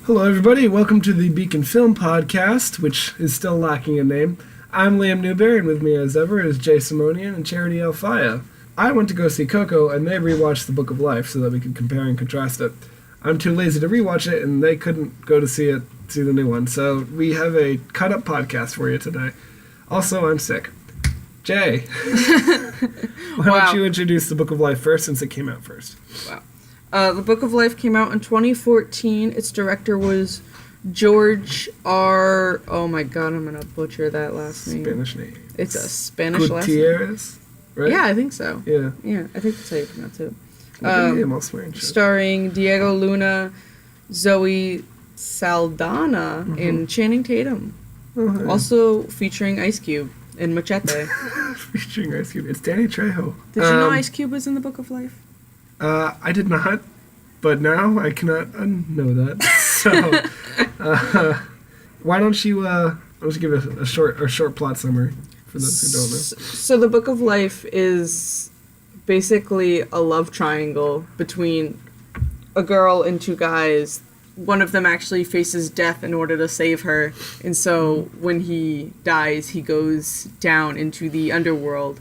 Hello, everybody. Welcome to the Beacon Film Podcast, which is still lacking a name. I'm Liam Newberry, and with me as ever is Jay Simonian and Charity Alfaya. I went to go see Coco, and they rewatched The Book of Life so that we could compare and contrast it. I'm too lazy to rewatch it, and they couldn't go to see the new one. So we have a cut-up podcast for you today. Also, I'm sick. Jay, why don't you introduce The Book of Life first, since it came out first? Wow. The Book of Life came out in 2014. Its director was George R. Oh my god, I'm gonna butcher that last name. Spanish name. It's a Spanish last name. Gutierrez, right? Yeah, I think so. Yeah. Yeah, I think that's how you pronounce it. Starring Diego Luna, Zoe Saldana, and Channing Tatum. Oh, hey. Also featuring Ice Cube and Machete. Featuring Ice Cube. It's Danny Trejo. Did you know Ice Cube was in The Book of Life? I did not, but now I cannot unknow that. So, why don't you give a short plot summary for those who don't know? So The Book of Life is basically a love triangle between a girl and two guys. One of them actually faces death in order to save her, and so when he dies, he goes down into the underworld,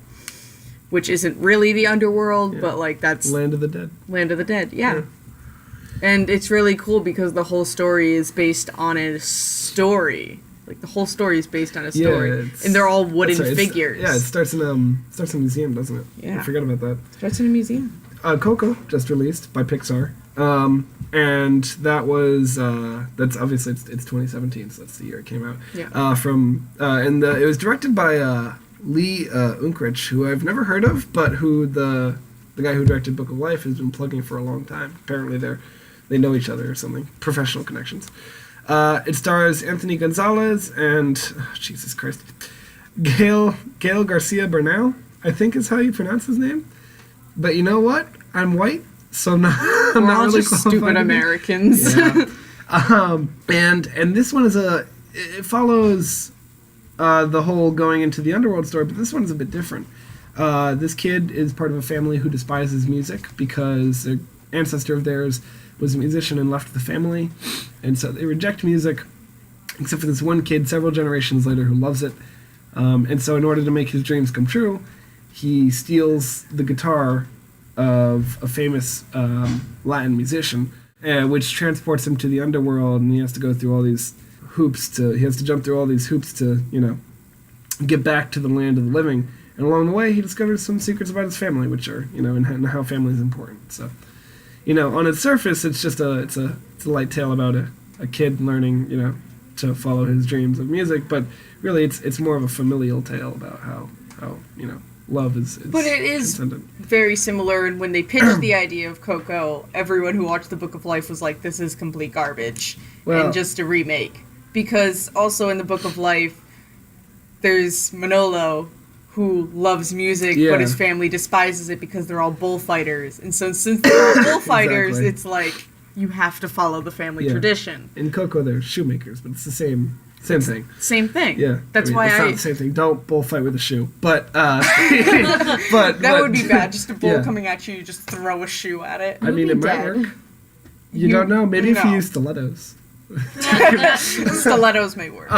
which isn't really the underworld, but like that's Land of the Dead. Land of the Dead, yeah. And it's really cool because the whole story is based on a story. Like the whole story is based on a story, and they're all wooden figures. It starts in a museum, doesn't it? Yeah, I forgot about that. Starts in a museum. Coco just released by Pixar, and that was that's obviously it's 2017, so that's the year it came out. Yeah. It was directed by Lee Unkrich, who I've never heard of, but who the guy who directed Book of Life has been plugging for a long time. Apparently they know each other or something. Professional connections. It stars Anthony Gonzalez and Jesus Christ, Gael Garcia Bernal, I think is how you pronounce his name. But you know what? I'm white, so I'm not really just stupid Americans. Yeah. And this one it follows the whole going into the underworld story, but this one's a bit different. This kid is part of a family who despises music because an ancestor of theirs was a musician and left the family, and so they reject music, except for this one kid several generations later who loves it. And so in order to make his dreams come true, he steals the guitar of a famous Latin musician, which transports him to the underworld, and he has to go through all these hoops he has to jump through all these hoops to, get back to the land of the living. And along the way, he discovers some secrets about his family, which are, and how family is important. So, on its surface, it's just it's a light tale about a kid learning, to follow his dreams of music. But really, it's more of a familial tale about how love is. But it is very similar. And when they pitched the idea of Coco, everyone who watched The Book of Life was like, "This is complete garbage," and just a remake. Because also in The Book of Life, there's Manolo, who loves music, but his family despises it because they're all bullfighters. And so since they're all bullfighters, It's like, you have to follow the family tradition. In Coco, they're shoemakers, but it's the same thing. Same thing. Yeah. That's why it's not the same thing. Don't bullfight with a shoe. But, but that would be bad. Just a bull coming at you, just throw a shoe at it. I mean, it might work. You don't know. Maybe if you use stilettos. Stilettos may work.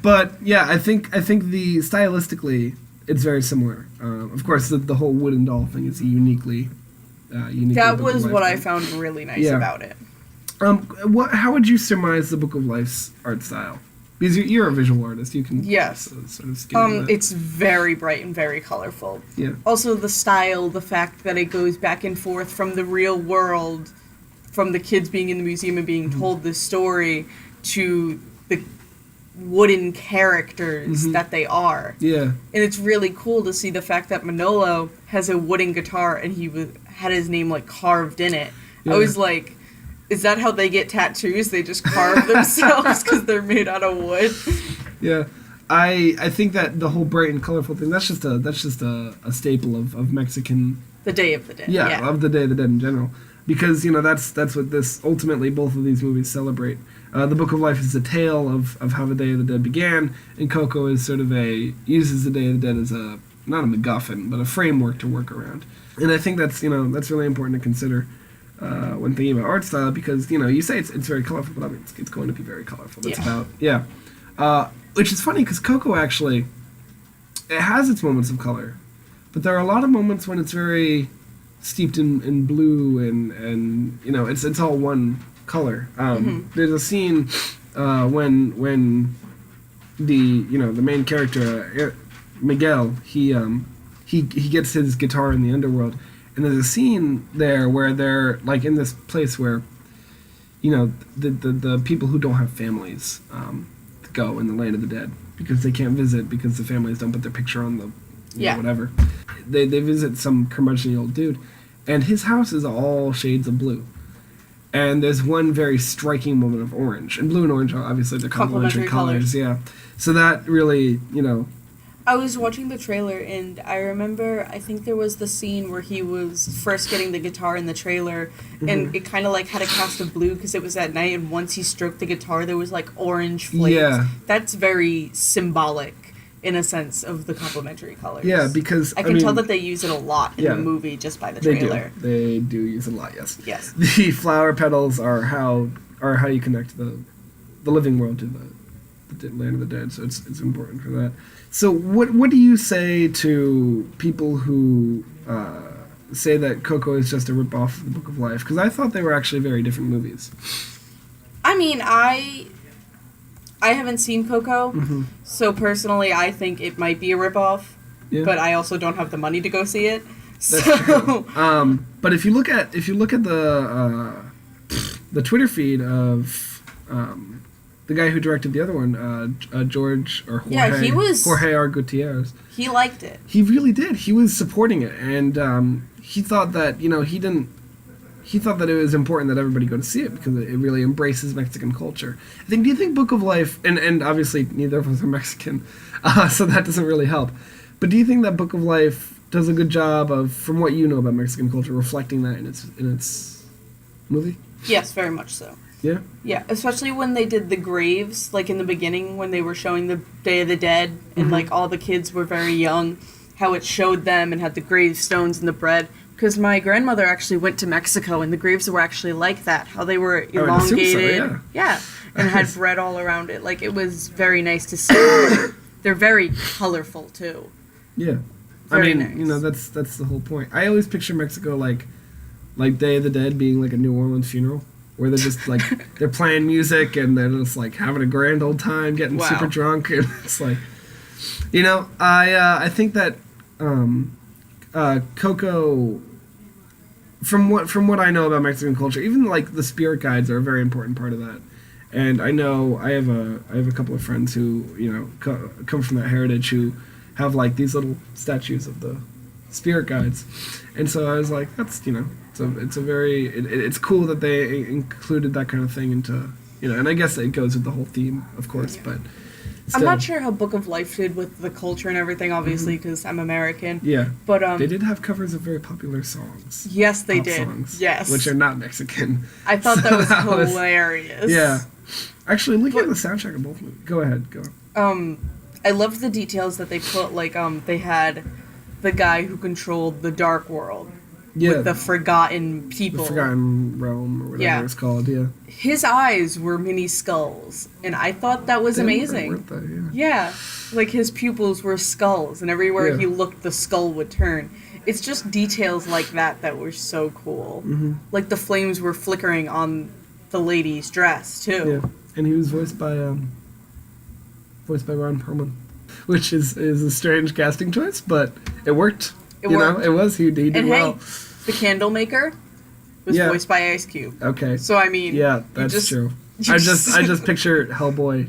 But yeah, I think stylistically it's very similar. Of course, the whole wooden doll thing is uniquely. That was what I found really nice about it. How would you surmise the Book of Life's art style? Because you're a visual artist, you can sort of skim that. It's very bright and very colorful. Yeah. Also, the style, the fact that it goes back and forth from the real world, from the kids being in the museum and being told this story, to the wooden characters that they are. Yeah. And it's really cool to see the fact that Manolo has a wooden guitar and he had his name like carved in it. Yeah. I was like, is that how they get tattoos? They just carve themselves because they're made out of wood? Yeah. I think that the whole bright and colorful thing, that's just a staple of Mexican. The Day of the Dead. Yeah, of the Day of the Dead in general. Because, that's what ultimately both of these movies celebrate. The Book of Life is a tale of how the Day of the Dead began, and Coco is sort of uses the Day of the Dead as not a MacGuffin, but a framework to work around. And I think that's really important to consider. when thinking about art style, because you say it's very colorful, but I mean it's going to be very colorful. It's about which is funny because Coco actually it has its moments of color, but there are a lot of moments when it's very steeped in blue and it's all one color. There's a scene when the main character Miguel he gets his guitar in the underworld, and there's a scene there where they're like in this place where the people who don't have families go in the land of the dead because they can't visit because the families don't put their picture on the whatever. They visit some curmudgeonly old dude, and his house is all shades of blue. And there's one very striking moment of orange. And blue and orange, obviously, they're complementary colors. Yeah. So that really, I was watching the trailer, and I remember, I think there was the scene where he was first getting the guitar in the trailer, and it kind of like had a cast of blue because it was at night, and once he stroked the guitar, there was like orange flakes. Yeah. That's very symbolic, in a sense, of the complementary colors. Yeah, because I can tell that they use it a lot in the movie just by the trailer. They do use it a lot. Yes. Yes. The flower petals are how you connect the living world to the land of the dead. So it's important for that. So what do you say to people who say that Coco is just a ripoff of the Book of Life? Because I thought they were actually very different movies. I mean, I haven't seen Coco, so personally I think it might be a ripoff, but I also don't have the money to go see it. That's true. But if you look at the Twitter feed of the guy who directed the other one, George or Jorge, Jorge R. Gutierrez, he liked it. He really did. He was supporting it, and he thought that he thought that it was important that everybody go to see it because it really embraces Mexican culture. Do you think Book of Life, and obviously neither of us are Mexican, so that doesn't really help, but do you think that Book of Life does a good job of, from what you know about Mexican culture, reflecting that in its movie? Yes, very much so. Yeah? Yeah, especially when they did the graves, like in the beginning when they were showing the Day of the Dead, and like all the kids were very young, how it showed them and had the gravestones and the bread. Because my grandmother actually went to Mexico, and the graves were actually like that, how they were elongated. So, yeah. And had bread all around it. Like, it was very nice to see. They're very colorful, too. Yeah. Very nice. That's the whole point. I always picture Mexico like Day of the Dead being like a New Orleans funeral, where they're just like, they're playing music, and they're just like having a grand old time, getting super drunk, and it's like, I think that Coco, from what I know about Mexican culture, even like the spirit guides are a very important part of that. And I know I have a couple of friends who come from that heritage who have like these little statues of the spirit guides, and so I was like, that's it's cool that they included that kind of thing into and I guess it goes with the whole theme, of course, but. I'm not sure how Book of Life did with the culture and everything, obviously, because I'm American. Yeah. But they did have covers of very popular songs. Yes, they pop did. Songs, yes. Which are not Mexican. I thought that was hilarious. Yeah. Actually, looking at the soundtrack of both movies. Go ahead. Go. I loved the details that they put. Like, they had the guy who controlled the Dark World. Yeah. With the Forgotten People. The Forgotten Realm, or whatever it's called, yeah. His eyes were mini skulls, and I thought that was amazing. Weren't they? Yeah. Like, his pupils were skulls, and everywhere he looked, the skull would turn. It's just details like that were so cool. Mm-hmm. Like, the flames were flickering on the lady's dress, too. Yeah, and he was voiced by Ron Perlman, which is a strange casting choice, but it worked. It worked. It was. He did well. Hey, the candle maker was voiced by Ice Cube. Okay. So I mean, yeah, that's true. I just pictured Hellboy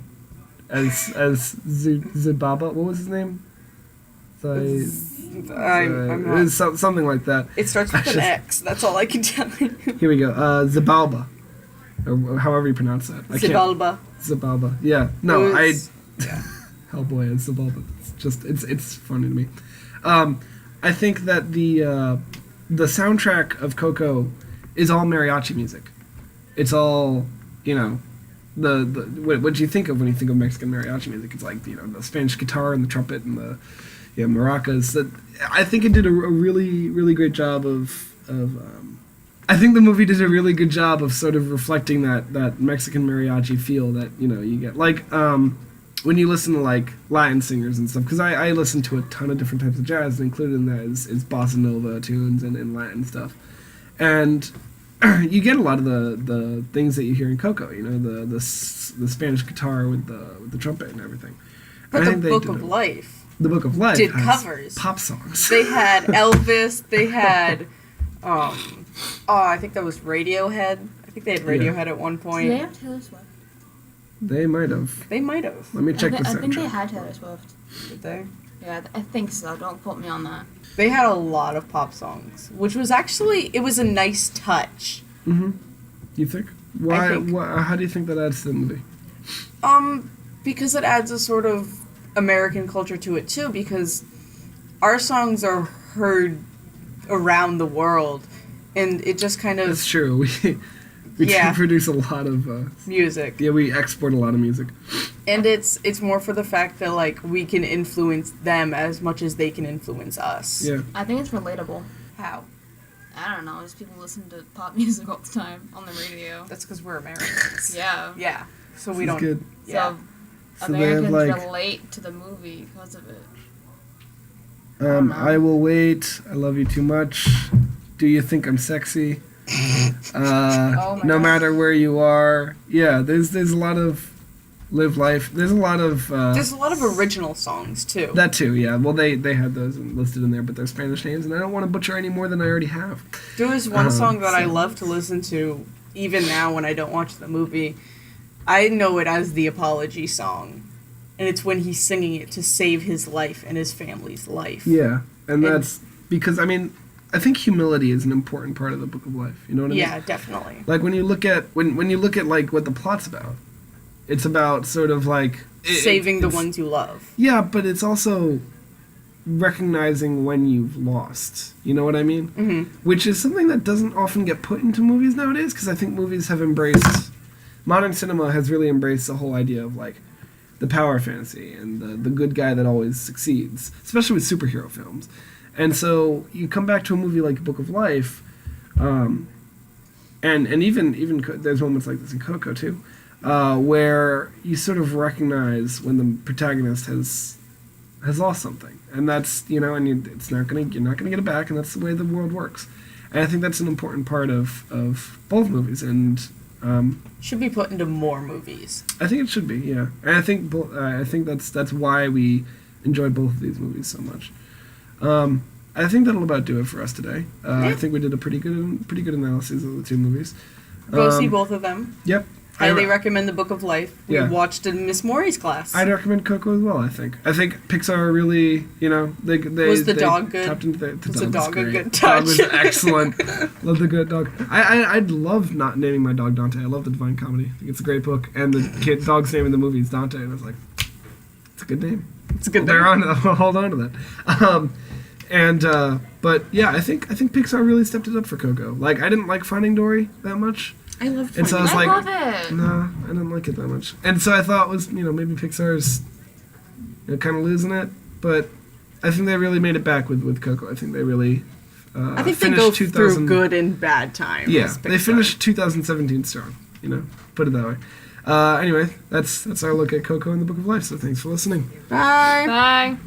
as Zubaba. What was his name? It was something like that. It starts with an X. That's all I can tell you. Here we go. Zabalba, or however you pronounce that. Zabalba. Yeah. No, Hellboy and Zabalba. It's funny to me. I think that the soundtrack of Coco is all mariachi music. It's all, what do you think of when you think of Mexican mariachi music? It's like, the Spanish guitar and the trumpet and the maracas. I think it did a really, really great job of I think the movie did a really good job of sort of reflecting that Mexican mariachi feel that you get. Like when you listen to like Latin singers and stuff, because I listen to a ton of different types of jazz, and included in that is bossa nova tunes and Latin stuff, and you get a lot of the things that you hear in Coco. You know, the Spanish guitar with the trumpet and everything. But and the Book of Life. The Book of Life did has covers. Pop songs. They had Elvis. They had, I think that was Radiohead. I think they had Radiohead at one point. Do they have Taylor Swift? They might have. They might have. Let me check the soundtrack. I think they had Taylor Swift. Did they? Yeah, I think so. Don't quote me on that. They had a lot of pop songs, which was actually, it was a nice touch. Mm-hmm. You think? Why? I think. How do you think that adds to the movie? Because it adds a sort of American culture to it too, because our songs are heard around the world, and it just kind of... That's true. We do produce a lot of... music. Yeah, we export a lot of music. And it's more for the fact that, like, we can influence them as much as they can influence us. Yeah. I think it's relatable. How? I don't know. Just people listen to pop music all the time on the radio. That's because we're Americans. Yeah. Yeah. So we This don't... is good. Yeah. So they have, Americans like- relate to the movie because of it. I Will Wait. I Love You Too Much. Do You Think I'm Sexy? Oh my No God. Matter Where You Are. Yeah, there's a lot of Live Life. There's a lot of... There's a lot of original songs, too. that too, yeah. Well, they had those listed in there, but they're Spanish names, and I don't want to butcher any more than I already have. There was one song that I so- love to listen to, even now when I don't watch the movie. I know it as the apology song. And it's when he's singing it to save his life and his family's life. Yeah, and that's because, I mean, I think humility is an important part of the Book of Life. You know what I mean? Yeah, definitely. Like when you look at when you look at like what the plot's about, it's about sort of like Saving the it's- ones you love. Yeah, but it's also recognizing when you've lost. You know what I mean? Mm-hmm. Which is something that doesn't often get put into movies nowadays, because I think movies have embraced, modern cinema has really embraced the whole idea of like the power fantasy and the good guy that always succeeds, especially with superhero films. And so you come back to a movie like Book of Life, and even there's moments like this in Coco too, where you sort of recognize when the protagonist has lost something, and that's you're not gonna get it back, and that's the way the world works. And I think that's an important part of both movies, and Should be put into more movies. I think it should be, yeah. And I think that's why we enjoy both of these movies so much. I think that'll about do it for us today. I think we did a pretty good analysis of the two movies. Go see both of them. Yep. Highly recommend The Book of Life. We Yeah. watched in Miss Maury's class. I'd recommend Coco as well. I think Pixar really, they Was the dog good? tapped into Was the dog a great. good Dog was touch? excellent. Love the good dog. I'd love not naming my dog Dante. I love the Divine Comedy. I think it's a great book, and the dog's name in the movie is Dante, and I was like, it's a good name. It's a good They're name. hold on to that. But yeah, I think Pixar really stepped it up for Coco. Like I didn't like Finding Dory that much. I loved And so I was I like, love it. no, I didn't like it that much. And so I thought was, maybe Pixar's kind of losing it, but I think they really made it back with Coco. I think they really I think they finished go 2000 through good and bad times. Yeah, Pixar. they finished 2017 strong, put it that way. Anyway, that's our look at Coco and the Book of Life, so thanks for listening. Bye. Bye.